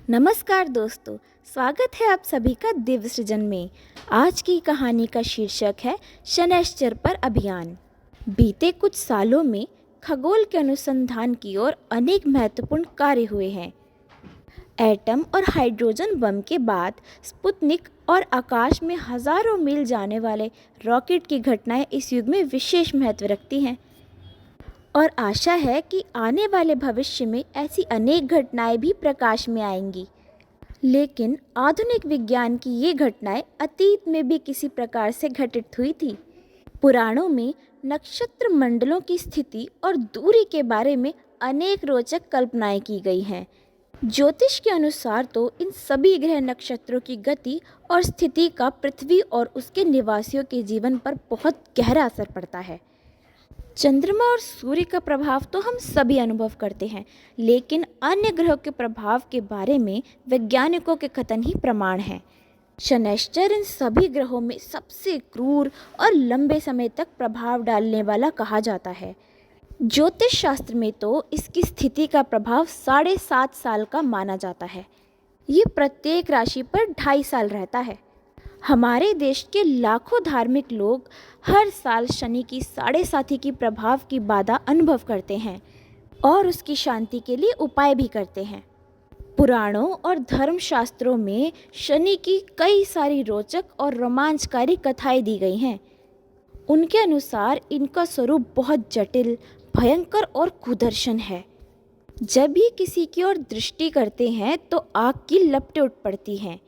नमस्कार दोस्तों, स्वागत है आप सभी का दिव्य सृजन में। आज की कहानी का शीर्षक है शनैश्चर पर अभियान। बीते कुछ सालों में खगोल के अनुसंधान की ओर अनेक महत्वपूर्ण कार्य हुए हैं। एटम और हाइड्रोजन बम के बाद स्पुतनिक और आकाश में हजारों मील जाने वाले रॉकेट की घटनाएं इस युग में विशेष महत्व रखती हैं और आशा है कि आने वाले भविष्य में ऐसी अनेक घटनाएं भी प्रकाश में आएंगी। लेकिन आधुनिक विज्ञान की ये घटनाएं अतीत में भी किसी प्रकार से घटित हुई थी। पुराणों में नक्षत्र मंडलों की स्थिति और दूरी के बारे में अनेक रोचक कल्पनाएं की गई हैं। ज्योतिष के अनुसार तो इन सभी ग्रह नक्षत्रों की गति और स्थिति का पृथ्वी और उसके निवासियों के जीवन पर बहुत गहरा असर पड़ता है। चंद्रमा और सूर्य का प्रभाव तो हम सभी अनुभव करते हैं, लेकिन अन्य ग्रहों के प्रभाव के बारे में वैज्ञानिकों के कथन ही प्रमाण हैं। शनैश्चर इन सभी ग्रहों में सबसे क्रूर और लंबे समय तक प्रभाव डालने वाला कहा जाता है। ज्योतिष शास्त्र में तो इसकी स्थिति का प्रभाव 7.5 साल का माना जाता है। ये प्रत्येक राशि पर 2.5 साल रहता है। हमारे देश के लाखों धार्मिक लोग हर साल शनि की 7.5 की प्रभाव की बाधा अनुभव करते हैं और उसकी शांति के लिए उपाय भी करते हैं। पुराणों और धर्मशास्त्रों में शनि की कई सारी रोचक और रोमांचकारी कथाएं दी गई हैं। उनके अनुसार इनका स्वरूप बहुत जटिल, भयंकर और कुदर्शन है। जब भी किसी की ओर दृष्टि करते हैं तो आग की लपटें उठ पड़ती हैं।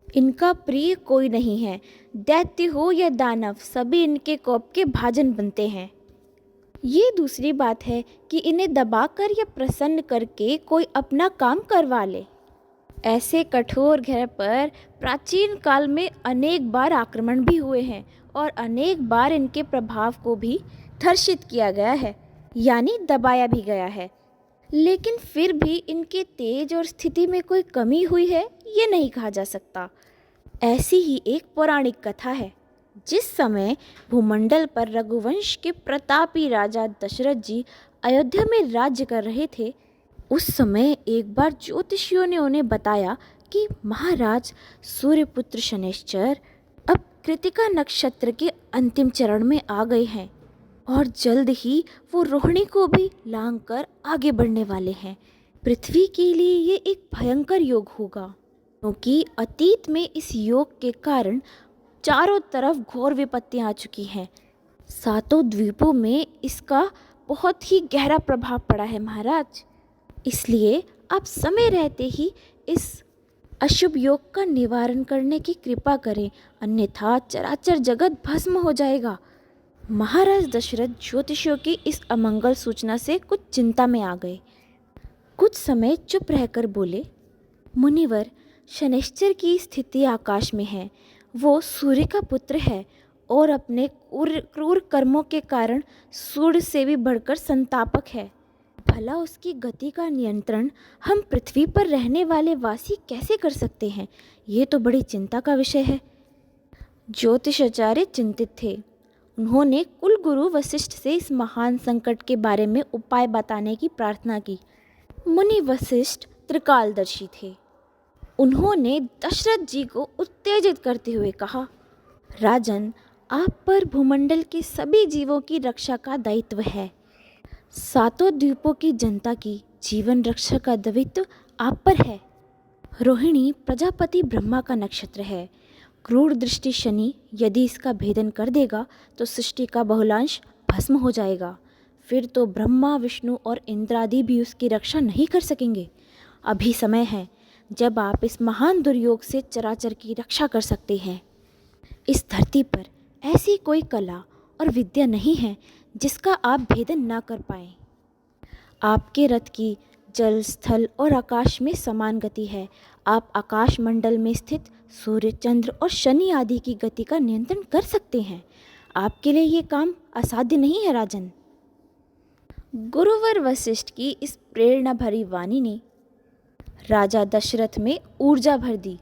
इनका प्रिय कोई नहीं है, दैत्य हो या दानव, सभी इनके कोप के भाजन बनते हैं। ये दूसरी बात है कि इन्हें दबाकर या प्रसन्न करके कोई अपना काम करवा ले। ऐसे कठोर ग्रह पर प्राचीन काल में अनेक बार आक्रमण भी हुए हैं और अनेक बार इनके प्रभाव को भी धर्षित किया गया है, यानी दबाया भी गया है। लेकिन फिर भी इनके तेज और स्थिति में कोई कमी हुई है, ये नहीं कहा जा सकता। ऐसी ही एक पौराणिक कथा है। जिस समय भूमंडल पर रघुवंश के प्रतापी राजा दशरथ जी अयोध्या में राज्य कर रहे थे, उस समय एक बार ज्योतिषियों ने उन्हें बताया कि महाराज सूर्यपुत्र शनैश्चर अब कृतिका नक्षत्र के अंतिम चरण में आ गए हैं और जल्द ही वो रोहिणी को भी लांघकर आगे बढ़ने वाले हैं। पृथ्वी के लिए ये एक भयंकर योग होगा, क्योंकि अतीत में इस योग के कारण चारों तरफ घोर विपत्तियां आ चुकी हैं। 7 द्वीपों में इसका बहुत ही गहरा प्रभाव पड़ा है महाराज। इसलिए आप समय रहते ही इस अशुभ योग का निवारण करने की कृपा करें, अन्यथा चराचर जगत भस्म हो जाएगा। महाराज दशरथ ज्योतिषियों की इस अमंगल सूचना से कुछ चिंता में आ गए। कुछ समय चुप रहकर बोले, मुनिवर, शनैश्चर की स्थिति आकाश में है। वो सूर्य का पुत्र है और अपने क्रूर कर्मों के कारण सूर्य से भी बढ़कर संतापक है। भला उसकी गति का नियंत्रण हम पृथ्वी पर रहने वाले वासी कैसे कर सकते हैं? ये तो बड़ी चिंता का विषय है। ज्योतिषाचार्य चिंतित थे। उन्होंने कुलगुरु वशिष्ठ से इस महान संकट के बारे में उपाय बताने की प्रार्थना की। मुनि वशिष्ठ त्रिकालदर्शी थे। उन्होंने दशरथ जी को उत्तेजित करते हुए कहा, राजन, आप पर भूमंडल के सभी जीवों की रक्षा का दायित्व है। 7 द्वीपों की जनता की जीवन रक्षा का दायित्व आप पर है। रोहिणी प्रजापति ब्रह्मा का नक्षत्र है। क्रूर दृष्टि शनि यदि इसका भेदन कर देगा तो सृष्टि का बहुलांश भस्म हो जाएगा। फिर तो ब्रह्मा, विष्णु और इंद्रादि भी उसकी रक्षा नहीं कर सकेंगे। अभी समय है जब आप इस महान दुर्योग से चराचर की रक्षा कर सकते हैं। इस धरती पर ऐसी कोई कला और विद्या नहीं है जिसका आप भेदन ना कर पाएं। आपके रथ की जल, स्थल और आकाश में समान गति है। आप आकाश मंडल में स्थित सूर्य, चंद्र और शनि आदि की गति का नियंत्रण कर सकते हैं। आपके लिए ये काम असाध्य नहीं है राजन। गुरुवर वशिष्ठ की इस प्रेरणा भरी वाणी ने राजा दशरथ में ऊर्जा भर दी।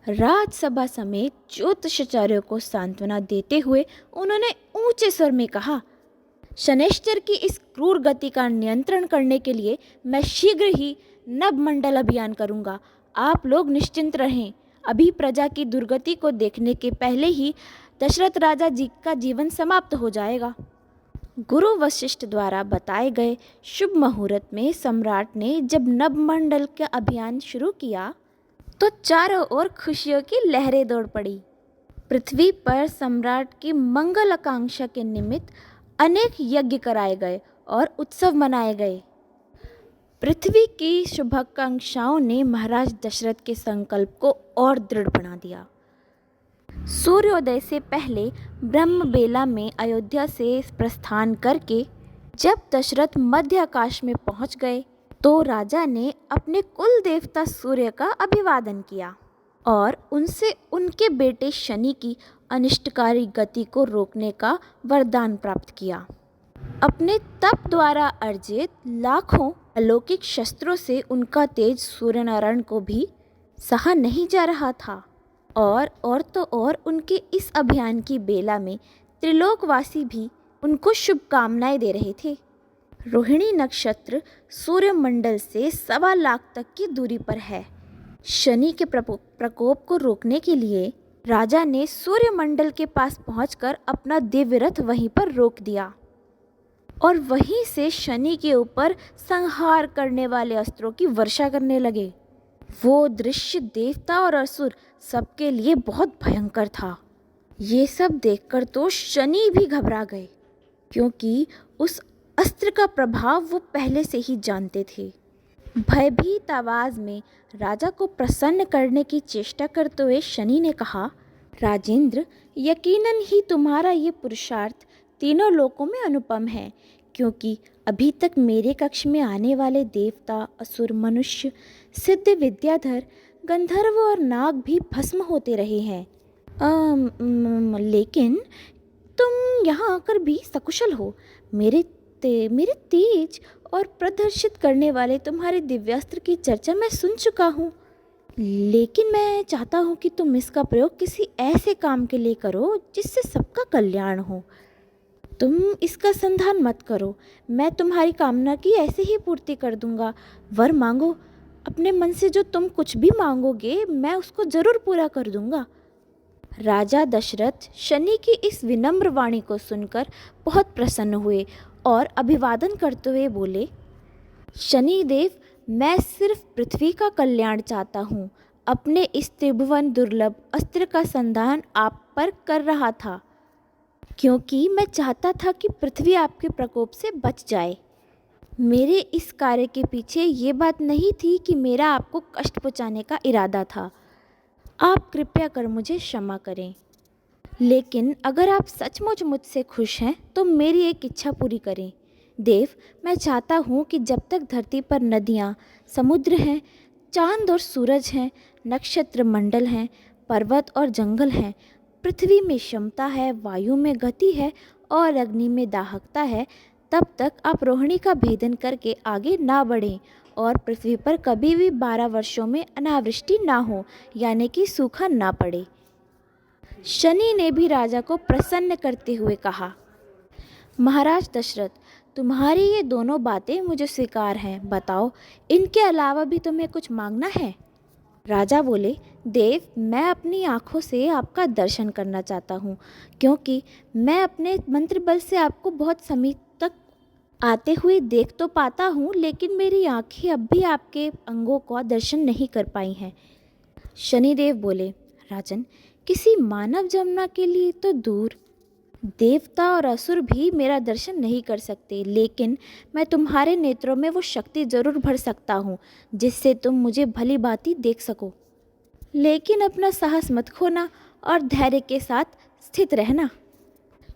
राजसभा समेत ज्योतिषाचार्यों को सांत्वना देते हुए उन्होंने ऊंचे स्वर में कहा, शनैश्चर की इस क्रूर गति का नियंत्रण करने के लिए मैं शीघ्र ही नवमंडल अभियान करूँगा। आप लोग निश्चिंत रहें। अभी प्रजा की दुर्गति को देखने के पहले ही दशरथ राजा जी का जीवन समाप्त हो जाएगा। गुरु वशिष्ठ द्वारा बताए गए शुभ मुहूर्त में सम्राट ने जब नवमंडल का अभियान शुरू किया तो चारों ओर खुशियों की लहरें दौड़ पड़ी। पृथ्वी पर सम्राट की मंगल आकांक्षा के निमित्त अनेक यज्ञ कराए गए और उत्सव मनाए गए। पृथ्वी की शुभाकांक्षाओं ने महाराज दशरथ के संकल्प को और दृढ़ बना दिया। सूर्योदय से पहले ब्रह्मबेला में अयोध्या से प्रस्थान करके जब दशरथ मध्य आकाश में पहुंच गए तो राजा ने अपने कुल देवता सूर्य का अभिवादन किया और उनसे उनके बेटे शनि की अनिष्टकारी गति को रोकने का वरदान प्राप्त किया। अपने तप द्वारा अर्जित लाखों अलौकिक शस्त्रों से उनका तेज सूर्यनारायण को भी सहा नहीं जा रहा था और तो और उनके इस अभियान की बेला में त्रिलोकवासी भी उनको शुभकामनाएं दे रहे थे। रोहिणी नक्षत्र सूर्यमंडल से 1.25 लाख तक की दूरी पर है। शनि के प्रकोप को रोकने के लिए राजा ने सूर्यमंडल के पास पहुंचकर अपना दिव्य रथ वहीं पर रोक दिया और वहीं से शनि के ऊपर संहार करने वाले अस्त्रों की वर्षा करने लगे। वो दृश्य देवता और असुर सबके लिए बहुत भयंकर था। ये सब देखकर तो शनि भी घबरा गए, क्योंकि उस अस्त्र का प्रभाव वो पहले से ही जानते थे। भयभीत आवाज में राजा को प्रसन्न करने की चेष्टा करते हुए शनि ने कहा, राजेंद्र, यकीनन ही तुम्हारा ये पुरुषार्थ तीनों लोकों में अनुपम है, क्योंकि अभी तक मेरे कक्ष में आने वाले देवता, असुर, मनुष्य, सिद्ध, विद्याधर, गंधर्व और नाग भी भस्म होते रहे हैं। लेकिन तुम यहाँ आकर भी सकुशल हो। मेरे तेज और प्रदर्शित करने वाले तुम्हारे दिव्यास्त्र की चर्चा मैं सुन चुका हूँ, लेकिन मैं चाहता हूँ कि तुम इसका प्रयोग किसी ऐसे काम के लिए करो जिससे सबका कल्याण हो। तुम इसका संधान मत करो, मैं तुम्हारी कामना की ऐसे ही पूर्ति कर दूंगा। वर मांगो, अपने मन से जो तुम कुछ भी मांगोगे मैं उसको जरूर पूरा कर दूंगा। राजा दशरथ शनि की इस विनम्र वाणी को सुनकर बहुत प्रसन्न हुए और अभिवादन करते हुए बोले, शनि देव, मैं सिर्फ पृथ्वी का कल्याण चाहता हूँ। अपने इस त्रिभुवन दुर्लभ अस्त्र का संधान आप पर कर रहा था, क्योंकि मैं चाहता था कि पृथ्वी आपके प्रकोप से बच जाए। मेरे इस कार्य के पीछे ये बात नहीं थी कि मेरा आपको कष्ट पहुँचाने का इरादा था। आप कृपया कर मुझे क्षमा करें, लेकिन अगर आप सचमुच मुझसे खुश हैं तो मेरी एक इच्छा पूरी करें। देव, मैं चाहता हूँ कि जब तक धरती पर नदियाँ, समुद्र हैं, चांद और सूरज हैं, नक्षत्र मंडल हैं, पर्वत और जंगल हैं, पृथ्वी में क्षमता है, वायु में गति है और अग्नि में दाहकता है, तब तक आप रोहिणी का भेदन करके आगे ना बढ़ें और पृथ्वी पर कभी भी 12 वर्षों में अनावृष्टि ना हो, यानी कि सूखा ना पड़े। शनि ने भी राजा को प्रसन्न करते हुए कहा, महाराज दशरथ, तुम्हारी ये दोनों बातें मुझे स्वीकार हैं। बताओ, इनके अलावा भी तुम्हें कुछ मांगना है? राजा बोले, देव, मैं अपनी आँखों से आपका दर्शन करना चाहता हूँ, क्योंकि मैं अपने मंत्र बल से आपको बहुत समीप तक आते हुए देख तो पाता हूँ, लेकिन मेरी आँखें अब भी आपके अंगों का दर्शन नहीं कर पाई हैं। शनिदेव बोले, राजन, किसी मानव जन्म के लिए तो दूर, देवता और असुर भी मेरा दर्शन नहीं कर सकते, लेकिन मैं तुम्हारे नेत्रों में वो शक्ति जरूर भर सकता हूँ जिससे तुम मुझे भली भांति देख सको। लेकिन अपना साहस मत खोना और धैर्य के साथ स्थित रहना।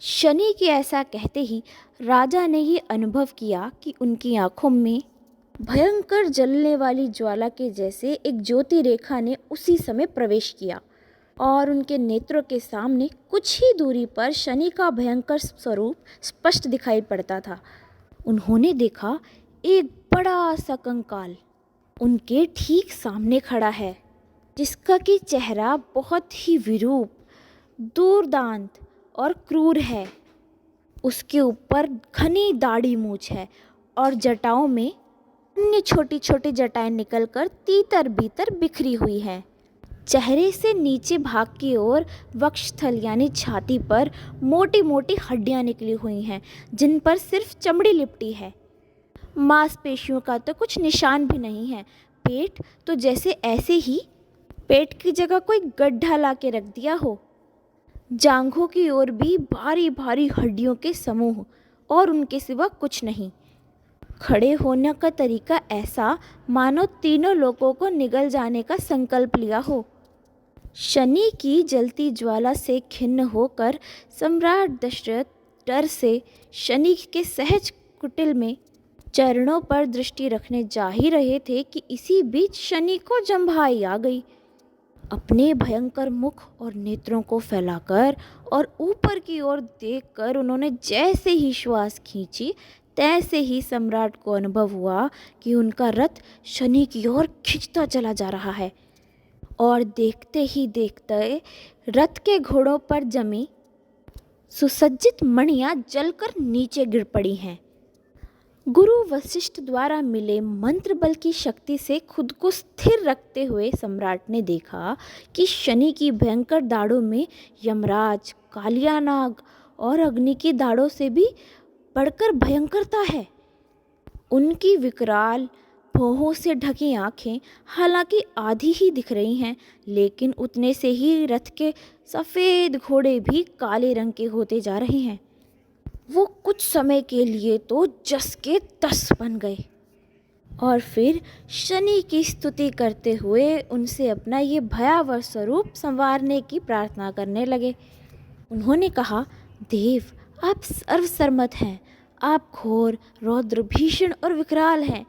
शनि के ऐसा कहते ही राजा ने ये अनुभव किया कि उनकी आंखों में भयंकर जलने वाली ज्वाला के जैसे एक ज्योति रेखा ने उसी समय प्रवेश किया और उनके नेत्रों के सामने कुछ ही दूरी पर शनि का भयंकर स्वरूप स्पष्ट दिखाई पड़ता था। उन्होंने देखा, एक बड़ा सा कंकाल उनके ठीक सामने खड़ा है, जिसका कि चेहरा बहुत ही विरूप, दूरदांत और क्रूर है। उसके ऊपर घनी दाढ़ी मूछ है और जटाओं में अन्य छोटी छोटी जटाएं निकलकर तीतर बीतर बिखरी हुई हैं। चेहरे से नीचे भाग की ओर वक्षस्थल यानी छाती पर मोटी मोटी हड्डियां निकली हुई हैं, जिन पर सिर्फ चमड़ी लिपटी है। मांसपेशियों का तो कुछ निशान भी नहीं है। पेट तो जैसे ऐसे ही पेट की जगह कोई गड्ढा ला के रख दिया हो। जांघों की ओर भी भारी भारी हड्डियों के समूह, और उनके सिवा कुछ नहीं। खड़े होने का तरीका ऐसा मानो तीनों लोगों को निगल जाने का संकल्प लिया हो। शनि की जलती ज्वाला से खिन्न होकर सम्राट दशरथ डर से शनि के सहज कुटिल में चरणों पर दृष्टि रखने जा ही रहे थे कि इसी बीच शनि को जम्भाई आ गई। अपने भयंकर मुख और नेत्रों को फैलाकर और ऊपर की ओर देखकर उन्होंने जैसे ही श्वास खींची, तैसे ही सम्राट को अनुभव हुआ कि उनका रथ शनि की ओर खिंचता चला जा रहा है। और देखते ही देखते रथ के घोड़ों पर जमी सुसज्जित मणियां जलकर नीचे गिर पड़ी हैं। गुरु वशिष्ठ द्वारा मिले मंत्र बल की शक्ति से खुद को स्थिर रखते हुए सम्राट ने देखा कि शनि की भयंकर दाढ़ों में यमराज, कालिया नाग और अग्नि की दाढ़ों से भी बढ़कर भयंकरता है। उनकी विकराल भौहों से ढकी आंखें हालांकि आधी ही दिख रही हैं, लेकिन उतने से ही रथ के सफ़ेद घोड़े भी काले रंग के होते जा रहे हैं। वो कुछ समय के लिए तो जस के तस बन गए और फिर शनि की स्तुति करते हुए उनसे अपना ये भयावह स्वरूप संवारने की प्रार्थना करने लगे। उन्होंने कहा, देव, आप सर्वसम्मत हैं। आप घोर, रौद्र, भीषण और विकराल हैं।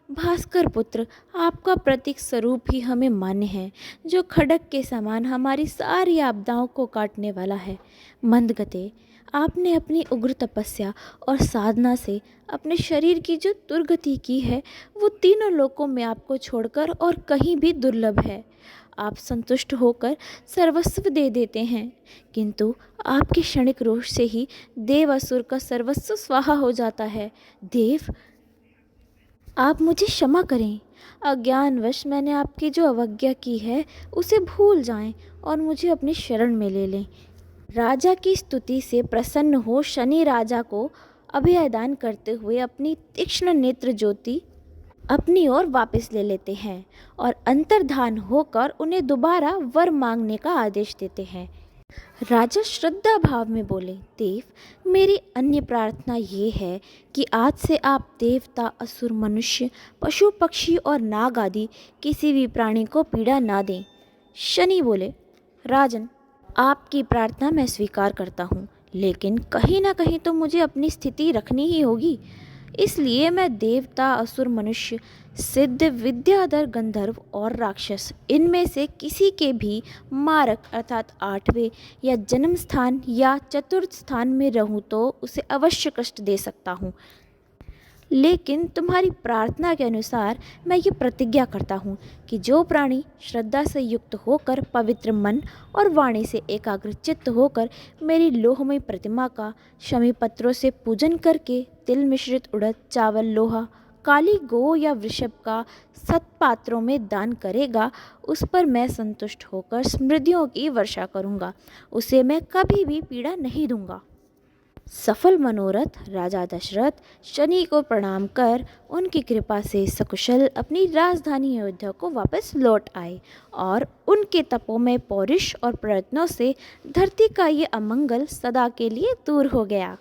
भास्कर पुत्र, आपका प्रतीक स्वरूप ही हमें मान्य है, जो खड्ग के समान हमारी सारी आपदाओं को काटने वाला है। मंदगते, आपने अपनी उग्र तपस्या और साधना से अपने शरीर की जो दुर्गति की है, वो तीनों लोकों में आपको छोड़कर और कहीं भी दुर्लभ है। आप संतुष्ट होकर सर्वस्व दे देते हैं, किंतु आपके क्षणिक रोष से ही देव असुर का सर्वस्व स्वाहा हो जाता है। देव, आप मुझे क्षमा करें। अज्ञानवश मैंने आपकी जो अवज्ञा की है उसे भूल जाएं और मुझे अपनी शरण में ले लें। राजा की स्तुति से प्रसन्न हो शनि राजा को अभयदान करते हुए अपनी तीक्ष्ण नेत्र ज्योति अपनी ओर वापस ले लेते हैं और अंतर्धान होकर उन्हें दोबारा वर मांगने का आदेश देते हैं। राजा श्रद्धा भाव में बोले, देव, मेरी अन्य प्रार्थना ये है कि आज से आप देवता, असुर, मनुष्य, पशु, पक्षी और नाग आदि किसी भी प्राणी को पीड़ा ना दें। शनि बोले, राजन, आपकी प्रार्थना मैं स्वीकार करता हूँ, लेकिन कहीं ना कहीं तो मुझे अपनी स्थिति रखनी ही होगी। इसलिए मैं देवता, असुर, मनुष्य, सिद्ध, विद्याधर, गंधर्व और राक्षस, इनमें से किसी के भी मारक अर्थात 8वें या जन्म स्थान या चतुर्थ स्थान में रहूं तो उसे अवश्य कष्ट दे सकता हूँ। लेकिन तुम्हारी प्रार्थना के अनुसार मैं ये प्रतिज्ञा करता हूँ कि जो प्राणी श्रद्धा से युक्त होकर पवित्र मन और वाणी से एकाग्रचित्त होकर मेरी लोहमयी प्रतिमा का शमी पत्रों से पूजन करके तिल मिश्रित उड़द, चावल, लोहा, काली गो या वृषभ का सत्पात्रों में दान करेगा, उस पर मैं संतुष्ट होकर समृद्धियों की वर्षा करूँगा। उसे मैं कभी भी पीड़ा नहीं दूंगा। सफल मनोरथ राजा दशरथ शनि को प्रणाम कर उनकी कृपा से सकुशल अपनी राजधानी अयोध्या को वापस लौट आए और उनके तपोमय पौरुष और प्रयत्नों से धरती का ये अमंगल सदा के लिए दूर हो गया।